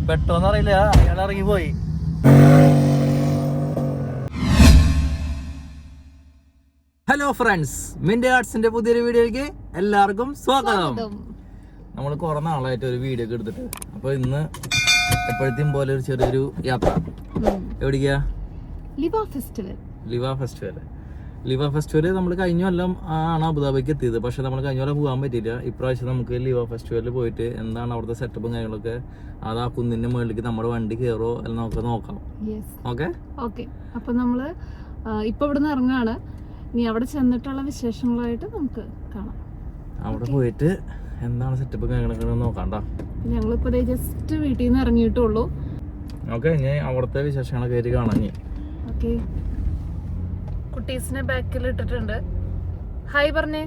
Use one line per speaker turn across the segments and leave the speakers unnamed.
പെട്ടോന്നറിയില്ല, അയാൾ ഇറങ്ങി പോയി. ഹലോ ഫ്രണ്ട്സ്, മിന്റ് ആർട്സിന്റെ പുതിയൊരു വീഡിയോയ്ക്ക് എല്ലാവർക്കും സ്വാഗതം. നമ്മൾ കുറെ നാളായിട്ട് ഒരു വീഡിയോ ഒക്കെ എടുത്തിട്ട്, അപ്പൊ ഇന്ന് എപ്പോഴത്തെയും പോലെ ഒരു ചെറിയൊരു യാത്ര. എവിടേക്കാ? ലിവ ഫെസ്റ്റിവൽ നമ്മൾ കഴിഞ്ഞ കൊല്ലം ആണ് അബുദാബിക്ക് എത്തിയത്. പക്ഷെ നമ്മൾ കഴിഞ്ഞ കൊല്ലം പോകാൻ പറ്റിയില്ല. ഇപ്രാവശ്യം നമുക്ക് ലിവ ഫെസ്റ്റിവലിൽ പോയിട്ട് എന്താണ് അവിടുത്തെ സെറ്റപ്പും കാര്യങ്ങളൊക്കെ, അത് ആ കുന്നിന്റെ മുകളിലേക്ക് നമ്മുടെ വണ്ടി കയറോ അല്ല നമുക്ക് നോക്കാം.
ഓക്കെ. അപ്പൊ നമ്മള് ഇപ്പൊ ഇവിടുന്ന് ഇറങ്ങാണ്. ഇനി അവിടെ ചെന്നിട്ടുള്ള വിശേഷങ്ങളായിട്ട് നമുക്ക് കാണാം.
അവിടെ പോയിട്ട് എന്താണ് സെറ്റപ്പ് കാര്യങ്ങളൊക്കെ നോക്കാണ്ട.
ഞങ്ങളിപ്പോ ജസ്റ്റ് വീട്ടിൽ നിന്ന് ഇറങ്ങിയിട്ടുള്ളൂ.
ഓക്കെ, ഇനി അവിടുത്തെ വിശേഷങ്ങളൊക്കെ ആയിട്ട് കാണാം.
ഓക്കെ, കുട്ടീസിനെ ബാക്കിൽ ഇട്ടിട്ടുണ്ട്. ഹായ് പറഞ്ഞേ.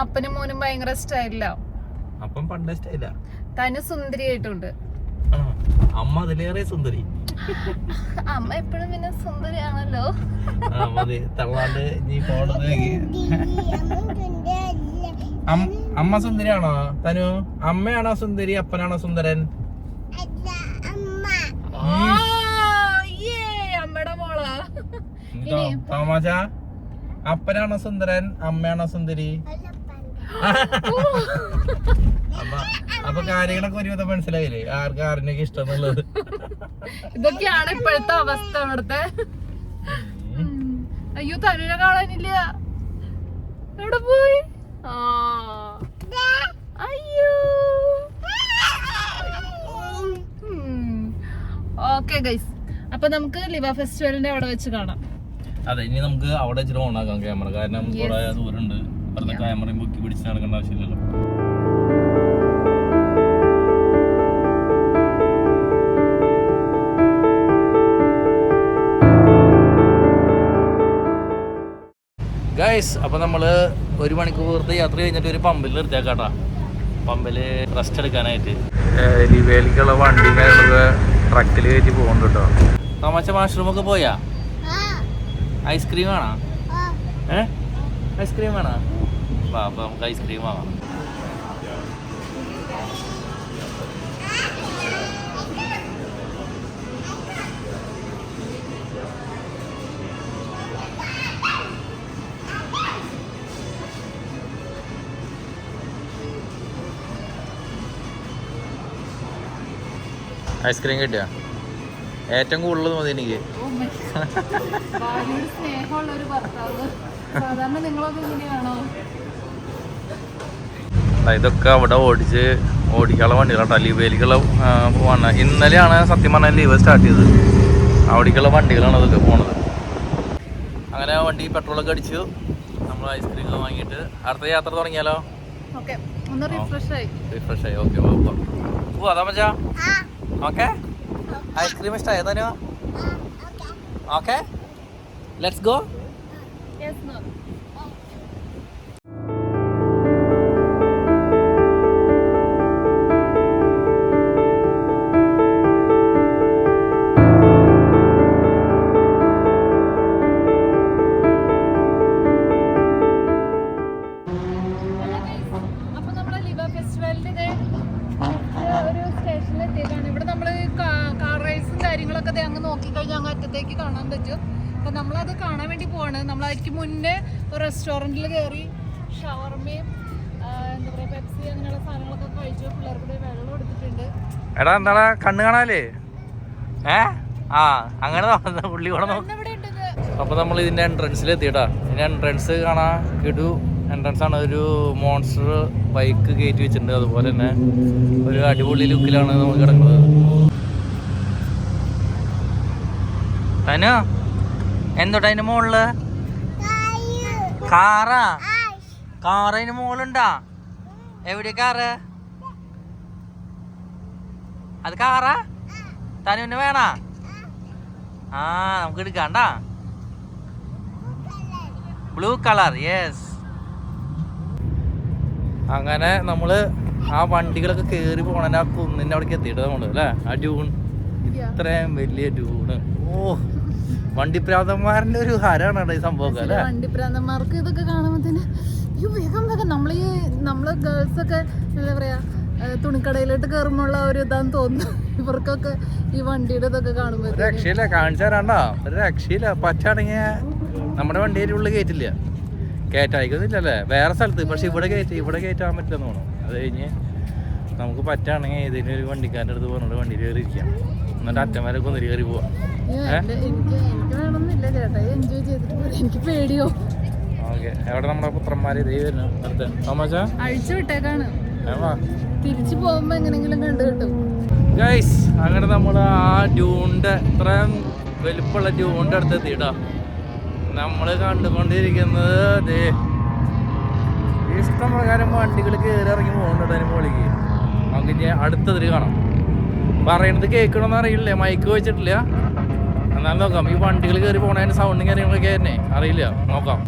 അപ്പനും മോനും ഭയങ്കര സ്റ്റൈലില്ല.
അപ്പം പണ്ടേ സ്റ്റൈല.
തനു സുന്ദരിയായിട്ടുണ്ട്.
അമ്മ അതിലേറെ സുന്ദരി.
അമ്മ എപ്പോഴും പിന്നെ സുന്ദരിയാണല്ലോ.
അമ്മ സുന്ദരിയാണോ തനു? അമ്മയാണോ സുന്ദരി, അപ്പനാണോ സുന്ദരൻ?
അമ്മയുടെ മോളാ.
തോമാച്ച, അപ്പനാണോ സുന്ദരൻ, അമ്മയാണോ സുന്ദരി? അപ്പൊ കാര്യങ്ങളൊക്കെ ഒരുവിധം മനസ്സിലായില്ലേ, ആർക്ക് ആരിനൊക്കെ ഇഷ്ടം എന്നുള്ളത്.
ഇതൊക്കെയാണ് ഇപ്പോഴത്തെ അവസ്ഥ ഇവിടുത്തെ. അയ്യോ, തനുവിനെ കാണാനില്ല. എവിടെ പോയി? അയ്യോ. ഓക്കെ ഗൈസ്, അപ്പൊ നമുക്ക് ലിവ ഫെസ്റ്റിവലിന്റെ അവിടെ വെച്ച് കാണാം.
അതെ, ഇനി നമുക്ക് അവിടെ വെച്ചിട്ട് ഓണാക്കാം ക്യാമറ. കാരണം കുറെ ദൂരമുണ്ട്, വെറുതെ ക്യാമറയും പൊക്കി പിടിച്ച് നടക്കേണ്ട ആവശ്യമില്ലല്ലോ. ഗൈസ്, അപ്പൊ നമ്മള് 1 മണിക്കൂർ യാത്ര കഴിഞ്ഞിട്ട് ഒരു പമ്പിൽ നിർത്തിയാക്കാട്ടാ. പമ്പില് റെസ്റ്റ് എടുക്കാനായിട്ട് ലിവേലിക്കുള്ള വണ്ടി കാര്യങ്ങളൊക്കെ ട്രക്കിൽ കയറ്റി പോകുന്നുണ്ട് കേട്ടോ. തോമാച്ച, വാഷ്റൂമൊക്കെ പോയാ? ഐസ്ക്രീം ആണോ? ഐസ്ക്രീം ആണോ? വാ, അപ്പൊ നമുക്ക് ഐസ്ക്രീം വാങ്ങാം. ഐസ്ക്രീം കിട്ടിയ ഏറ്റവും കൂടുതൽ മതി എനിക്ക്. ഇതൊക്കെ അവിടെ ഓടിക്കാനുള്ള വണ്ടികളാട്ടോ, ലീവേലിക്കുള്ള പോവാണ്. ഇന്നലെയാണ് സത്യം പറഞ്ഞാൽ ലീവ് സ്റ്റാർട്ട് ചെയ്തത്. അവിടേക്കുള്ള വണ്ടികളാണ് അതൊക്കെ പോണത്. അങ്ങനെ വണ്ടി പെട്രോളൊക്കെ അടിച്ചു, നമ്മൾ ഐസ്ക്രീം ഒക്കെ വാങ്ങിയിട്ട് അടുത്ത യാത്ര തുടങ്ങിയാലോ? റിഫ്രഷ് ആയി. ഓക്കെ, പോവാ താമച്ചാ. ഓക്കെ, ഐസ്ക്രീം ഇഷ്ടമായി തനു? Okay, let's go.
അറ്റത്തേക്ക് കാണാൻ പറ്റും. അപ്പൊ നമ്മളത് കാണാൻ വേണ്ടി പോവാണ്. നമ്മളതിക്ക് മുന്നേ റെസ്റ്റോറന്റിൽ കയറി ഷവർമയും എന്താ പറയാ പെപ്സി അങ്ങനെയുള്ള സാധനങ്ങളൊക്കെ കഴിച്ചു. പിള്ളേർക്ക് കൂടെ വെള്ളം എടുത്തിട്ടുണ്ട്.
എടാ എന്താ കണ്ണ് കാണാല്ലേ? അങ്ങനെ പുള്ളി കൂടെ. അപ്പൊ നമ്മൾ ഇതിന്റെ എൻട്രൻസിൽ എത്തിയിട്ടാ. ഇതിന്റെ എൻട്രൻസ് കാണാൻ കിടു എൻട്രൻസ് ആണ്. ഒരു മോൺസ്റ്റർ ബൈക്ക് കയറ്റി വെച്ചിട്ടുണ്ട്. അതുപോലെ തന്നെ ഒരു അടിപൊളി ലുക്കിലാണ് നമ്മൾ കിടക്കുന്നത്. തനു, എന്തോട്ടാ അതിന്റെ മുകളില്? കാറാ? കാറിന് മുകളുണ്ടാ? എവിടെ കാറ്? അത് കാറാ? തനുവിന് വേണ? നമുക്ക് എടുക്കാണ്ടാ. Blue colour, yes. അങ്ങനെ നമ്മള് ആ വണ്ടികളൊക്കെ കേറി പോണ ആ കുന്നിന്റെ അവിടേക്ക് എത്തിയിട്ട് നമ്മള് അല്ലേ, ആ ഡ്യൂൺ, ഇത്രയും വലിയ ഡ്യൂണ്. വണ്ടിപ്രാന്തന്മാരുടെ ഒരു ഹരാണ് ഈ സംഭവം അല്ലേ?
വണ്ടിപ്രാന്തന്മാർക്ക് ഇതൊക്കെ കാണുമ്പോ തന്നെ വേഗം നമ്മള് ഗേൾസ് ഒക്കെ എന്താ പറയാ തുണിക്കടയിലോട്ട് കയറുമ്പോഴുള്ള ഒരു ഇതാന്ന് തോന്നുന്നു ഇവർക്കൊക്കെ ഈ വണ്ടിയുടെ ഇതൊക്കെ കാണുമ്പോ.
രക്ഷയില്ല, കാണിച്ചു തരാണ്ടോ, ഒരു രക്ഷയില്ല. പറ്റാണെങ്കിൽ നമ്മുടെ വണ്ടിയുടെ ഉള്ളിൽ കയറ്റില്ല, കയറ്റായിക്കൊന്നുമില്ലല്ലേ വേറെ സ്ഥലത്ത്. പക്ഷെ ഇവിടെ കയറ്റാൻ പറ്റില്ലെന്ന് തോന്നുന്നു. അത് കഴിഞ്ഞ് നമുക്ക് പറ്റുകയാണെങ്കിൽ ഇതിനൊരു വണ്ടിക്കാരുടെ അടുത്ത് പറഞ്ഞിട്ട് വണ്ടിയിൽ കയറി ഇരിക്കാം, എന്നിട്ട് അറ്റം വരെ കൊന്നിരി കയറി പോവാം.
എനിക്ക് വേണമെന്നില്ല ചേട്ടാ, എൻജോയ് ചെയ്തിട്ട് എനിക്ക് പേടിയോ.
ഓക്കെ, എവിടെ നമ്മുടെ പുത്രന്മാര് ഇതേ വരുന്നു അടുത്ത്
അഴിച്ചു വിട്ടേക്കാണ്, തിരിച്ചു പോകുമ്പോ എങ്ങനെങ്കിലും കണ്ടു കിട്ടും.
ഗൈസ് അങ്ങനെ നമ്മൾ ആ ഡ്യൂണിന്റെ ഇത്രയും വലിപ്പമുള്ള ഡ്യൂണിന്റെ അടുത്ത് എത്തിയിട്ടാ നമ്മൾ കണ്ടുകൊണ്ടിരിക്കുന്നത്. ഇഷ്ടം പ്രകാരം വണ്ടികൾ കയറി ഇറങ്ങി പോകുന്നുണ്ട് അതിന് മുകളിലേക്ക്. നമുക്ക് ഇനി അടുത്തതിൽ കാണാം. പറയണത് കേൾക്കണമെന്ന് അറിയില്ലേ, മൈക്ക് വെച്ചിട്ടില്ല. എന്നാലും നോക്കാം, ഈ വണ്ടികൾ കയറി പോണതിന് സൗണ്ടും കാര്യങ്ങളൊക്കെ തന്നെ അറിയില്ല, നോക്കാം.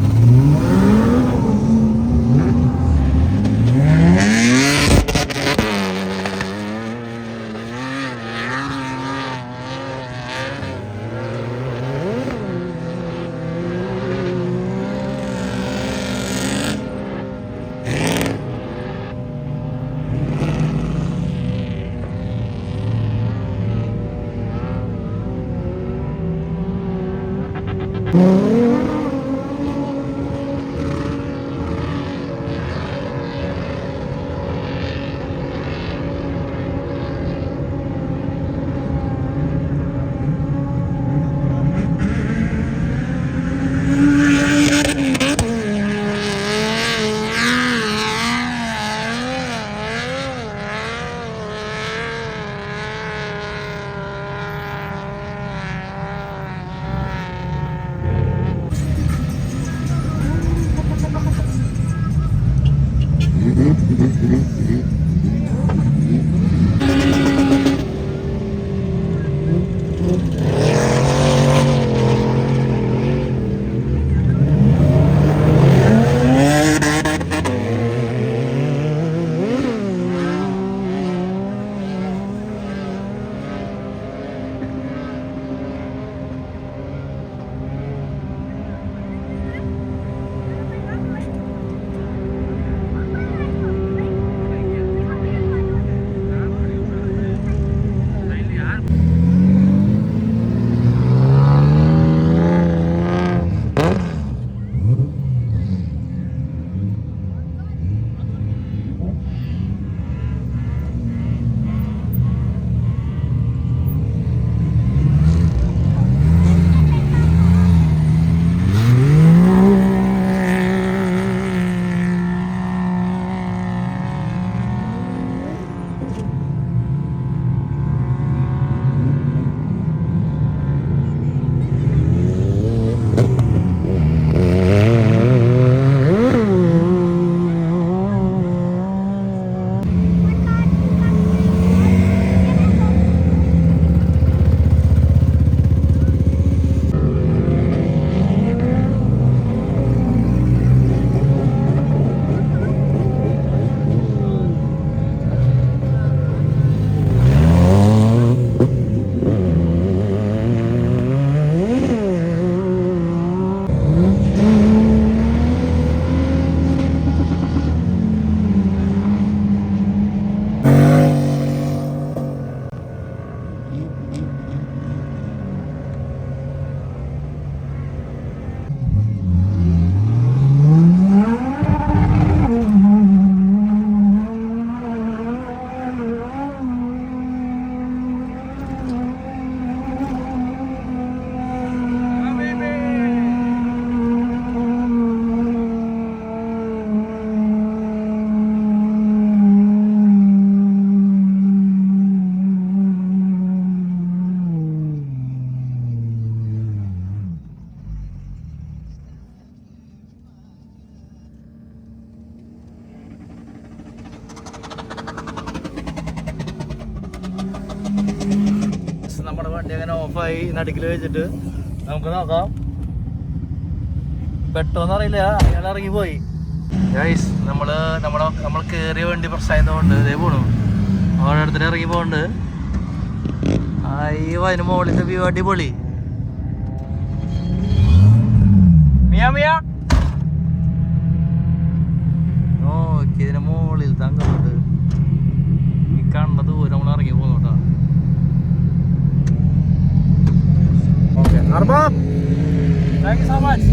വണ്ടി അങ്ങനെ ഓഫായി നടുക്കിൽ വെച്ചിട്ട് നമുക്ക് നോക്കാം. പെട്ടോന്ന് അറിയില്ല, അയാൾ ഇറങ്ങിപ്പോയി. ഗൈസ് നമ്മൾ കയറിയ വണ്ടി പ്രശ്നമായതുകൊണ്ട് ഇതേ പോണു ഓരോരുത്തരും ഇറങ്ങി പോകുന്നുണ്ട്. അയ്യോ അതിന് മുകളിലത്തെ വ്യൂ അടിപൊളി. മിയാ മിയാ ഇതിന് മുകളിൽ തങ്ങോട്ട് ഈ കണ്ട ദൂരം നമ്മൾ ഇറങ്ങി പോകുന്നോട്ടാ. ഓക്കെ അർബാബ്, താങ്ക് യു സോ മച്ച്.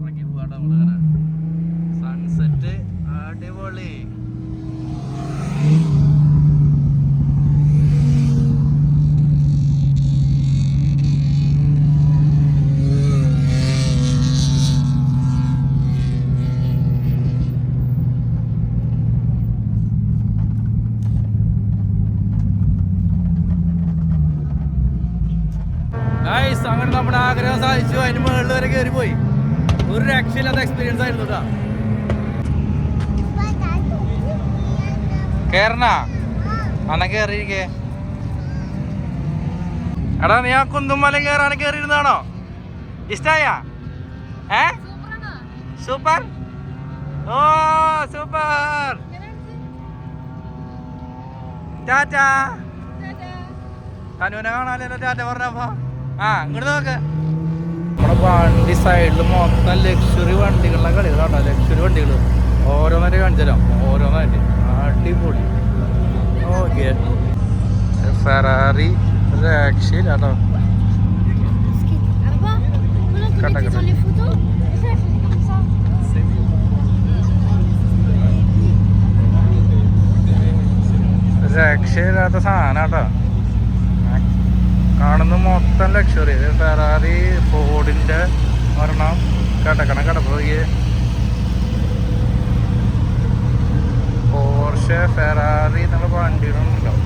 ഇറങ്ങി പോകാട്ടോ നമ്മളിങ്ങനെ. സൺസെറ്റ് അടിപൊളി. അങ്ങനെ നമ്മുടെ ആഗ്രഹം സാധിച്ചു. അതിന് മുകളിൽ വരെ കയറി പോയി. ഒരു രക്ഷയില്ലാത്ത എക്സ്പീരിയൻസ് ആയിരുന്നു കേട്ടോ. കേറണ അന്ന കേറിയിരിക്കേ. എടാ നീ ആ കുന്നുമല കേറാൻ കേറിയിരുന്നാണോ? ഇഷ്ടായ? സൂപ്പർ. ഓ സൂപ്പർ. ടാറ്റാ. തനുവിനെ കാണാനല്ലോ ടാറ്റ പറഞ്ഞപ്പോ. ആ ഇങ്ങോട്ട് നോക്ക്. നമ്മുടെ വണ്ടി സൈഡിൽ മൊത്തം ലക്ഷറി വണ്ടികളുടെ കളികളാട്ടോ. ലക്ഷറി വണ്ടികൾ ഓരോന്നായിട്ട് കാണിച്ചു തരാം. ഓരോന്നായിട്ട് അടിപൊളി. ഓക്കെ ഫെറാറി രക്ഷയില്ല കേട്ടോ. രക്ഷയില്ലാത്ത സാധനം കേട്ടോ. കാണുന്ന മൊത്തം ലക്ഷറി. ഫെറാറി, ഫോർഡിന്റെ ഒരെണ്ണം കിടപ്പോയി. പോർഷെ, ഫെറാറി എന്നുള്ള വണ്ടികളുണ്ടാവും.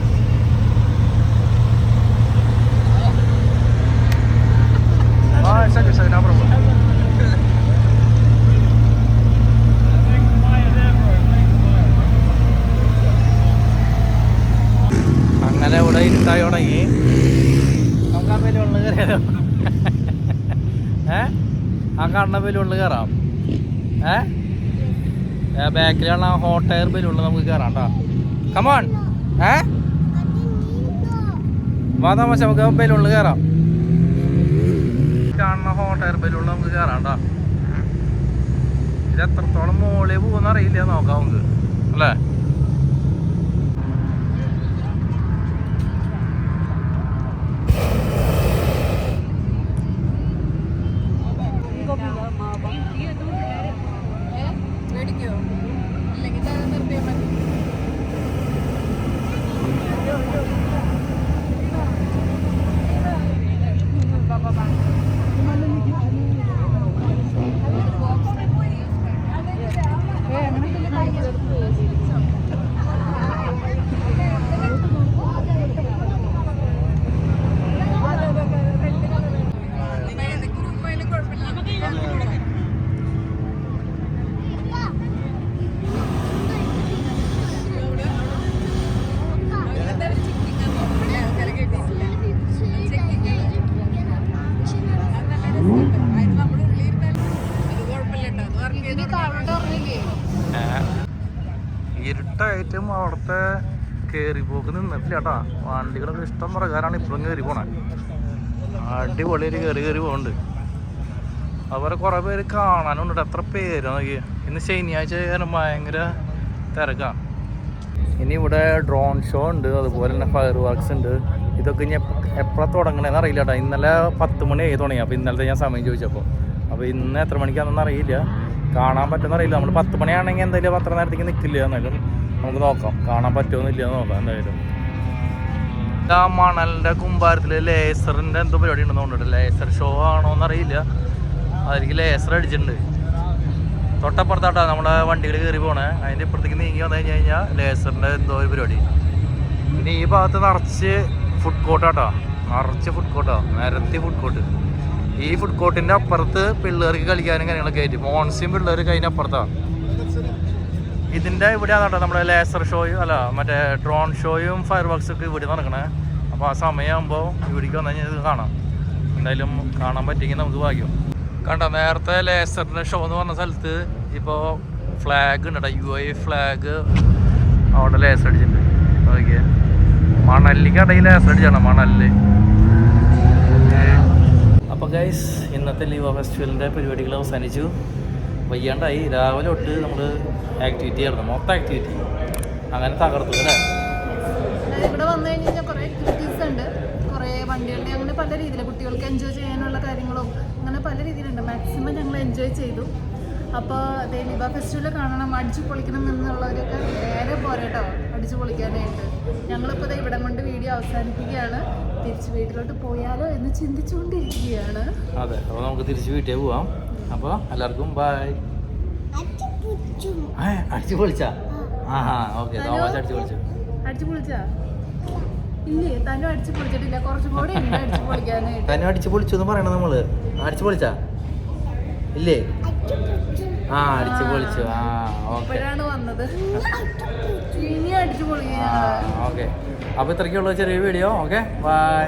അങ്ങനെ ഇവിടെ ഇരുട്ടായി തുടങ്ങി. നമുക്ക് ആ ബലൂണിൽ കയറിയാലോ? ആ കാണുന്ന ബലൂണിൽ കയറാം. ബാക്കിലുള്ള ഹോട്ട് എയർ ബലൂണിൽ നമുക്ക് കയറാം കേട്ടോ. കമോൺ. വാ താമസം നമുക്ക് ബലൂണിൽ കയറാം. കാണുന്ന ഹോട്ട് എയർ ബലൂണിൽ നമുക്ക് കയറാം കേട്ടോ. ഇത് എത്രത്തോളം മുകളിൽ പോകുന്ന അറിയില്ല. നോക്കാം നമുക്ക് അല്ലേ. ഇരുട്ടായിട്ടും അവിടുത്തെ കയറി പോക്ക് നിന്നിട്ടില്ല കേട്ടോ. വണ്ടികളൊക്കെ ഇഷ്ടം പ്രകാരമാണ് ഇപ്പോഴും കയറി പോണേ. അടിപൊളിയായിട്ട് കയറി പോകുന്നുണ്ട്. അതുപോലെ കുറേ പേര് കാണാനുണ്ട്. എത്ര പേര് നോക്കി. ഇന്ന് ശനിയാഴ്ച ഭയങ്കര തിരക്കാണ്. ഇനി ഇവിടെ ഡ്രോൺ ഷോ ഉണ്ട്, അതുപോലെ തന്നെ ഫയർ വർക്ക്സ് ഉണ്ട്. ഇതൊക്കെ ഇനി എപ്പോഴാണ് തുടങ്ങണേന്ന് അറിയില്ല കേട്ടോ. ഇന്നലെ 10 മണിയായി തുടങ്ങി. അപ്പോൾ ഇന്നലത്തെ ഞാൻ സമയം ചോദിച്ചപ്പോൾ. അപ്പോൾ ഇന്ന് എത്ര മണിക്കാണെന്ന് അറിയില്ല, കാണാൻ പറ്റുമെന്ന് അറിയില്ല. നമ്മൾ 10 മണിയാണെങ്കിൽ എന്തായാലും അത്ര നേരത്തേക്ക് നിൽക്കില്ല. എന്നാലും നമുക്ക് നോക്കാം കാണാൻ പറ്റുമെന്നില്ല നോക്കാം എന്തായാലും. ആ മണലിൻ്റെ കുമ്പാരത്തിൽ ലേസറിൻ്റെ എന്തോ പരിപാടി ഉണ്ടെന്ന് തോന്നുന്നുണ്ട്. ലേസർ ഷോ ആണോന്ന് അറിയില്ല. അതിലേക്ക് ലേസർ അടിച്ചിട്ടുണ്ട്. തൊട്ടപ്പുറത്താട്ടോ നമ്മുടെ വണ്ടികൾ കയറി പോണേ. അതിൻ്റെ ഇപ്പുറത്തേക്ക് നീങ്ങി വന്നു കഴിഞ്ഞാൽ ലേസറിൻ്റെ എന്തോ ഒരു പരിപാടി. പിന്നെ ഈ ഭാഗത്ത് നിറച്ച് ഫുഡ് കോർട്ടാട്ടോ. നിറച്ച് ഫുഡ് കോർട്ടോ, നിരത്തി ഫുഡ് കോർട്ട്. ഈ ഫുഡ് കോർട്ടിൻ്റെ അപ്പുറത്ത് പിള്ളേർക്ക് കളിക്കാനും കാര്യങ്ങളൊക്കെ ആയിട്ട് മോൺസിയും പിള്ളേർക്ക് അതിൻ്റെ അപ്പുറത്താണ്. ഇതിൻ്റെ ഇവിടെയാണ് കേട്ടോ നമ്മുടെ ലേസർ ഷോയും അല്ല മറ്റേ ഡ്രോൺ ഷോയും ഫയർ വർക്ക്സും ഒക്കെ ഇവിടെ നടക്കണേ. അപ്പോൾ ആ സമയമാകുമ്പോൾ ഇവിടേക്ക് വന്നു കഴിഞ്ഞാൽ ഇത് കാണാം. എന്തായാലും കാണാൻ പറ്റിയെങ്കിൽ നമുക്ക് ഭാഗ്യം. കണ്ടോ നേരത്തെ ലേസറിൻ്റെ ഷോ എന്ന് പറഞ്ഞ സ്ഥലത്ത് ഇപ്പോൾ ഫ്ലാഗ് ഉണ്ട് കേട്ടോ. UAE ഫ്ലാഗ് അവിടെ ലേസർ അടിച്ചിട്ടുണ്ട്. ഓക്കെ മണലിലേക്ക് അടയിൽ ലേസർ അടിച്ചാണ്. മണലിൽ അപ്പോൾ ഗൈസ് ഇന്നത്തെ ലീവ ഫെസ്റ്റിവലിൻ്റെ പരിപാടികൾ അവസാനിച്ചു. വയ്യാണ്ടായി. രാവിലെ തൊട്ട് നമ്മൾ ആക്ടിവിറ്റി ആയിരുന്നു, മൊത്തം ആക്ടിവിറ്റി. അങ്ങനെ തകർത്തു അല്ലേ?
ഇവിടെ വന്നു കഴിഞ്ഞാൽ കുറേ ആക്ടിവിറ്റീസ് ഉണ്ട്, കുറേ വണ്ടികളുടെ അങ്ങനെ പല രീതിയിൽ കുട്ടികൾക്ക് എൻജോയ് ചെയ്യാനുള്ള കാര്യങ്ങളും അങ്ങനെ പല രീതിയിലുണ്ട്. മാക്സിമം ഞങ്ങൾ എൻജോയ് ചെയ്തു. അപ്പോൾ ലിബ ഫെസ്റ്റിവൽ കാണണം, അടിച്ചു പൊളിക്കണം എന്നുള്ളവരൊക്കെ നേരെ പോരെ കേട്ടോ, അടിച്ചു പൊളിക്കാനായിട്ട്. ഞങ്ങളിപ്പോൾ ഇവിടെ കൊണ്ട് വീഡിയോ അവസാനിപ്പിക്കുകയാണ്. തിരിച്ച് വീട്ടിലോട്ട് പോയാലോ എന്ന് ചിന്തിച്ചുകൊണ്ടിരിക്കുകയാണ്.
അതെ, അപ്പോൾ നമുക്ക് തിരിച്ച് വീട്ടിൽ പോവാം. അപ്പോൾ എല്ലാവർക്കും ബൈ. അടിച്ചു പൊളിച്ചാ? ഓക്കെ, തോമസ് അടിച്ചു പൊളിച്ചു.
അടിച്ചു പൊളിച്ചാ? ഇല്ലേ, തന്നെ അടിച്ചു പൊളിച്ചിട്ടില്ല, കുറച്ചും കൂടെ ഉണ്ട് അടിച്ചു പൊളിക്കാനായിട്ട്.
തന്നെ അടിച്ചു പൊളിച്ചു എന്ന് പറയണത് നമ്മള്. അടിച്ചു പൊളിച്ചാ? ഇല്ലേ? അടിച്ചു പൊളിച്ചു. ഓക്കെ,
ഇപ്പോഴാണ് വന്നത്. ഇനി അടിച്ചു പൊളിക്കുക.
ഓക്കെ, അപ്പോൾ ഇത്രയ്ക്കുള്ള ചെറിയ വീഡിയോ. Okay, by.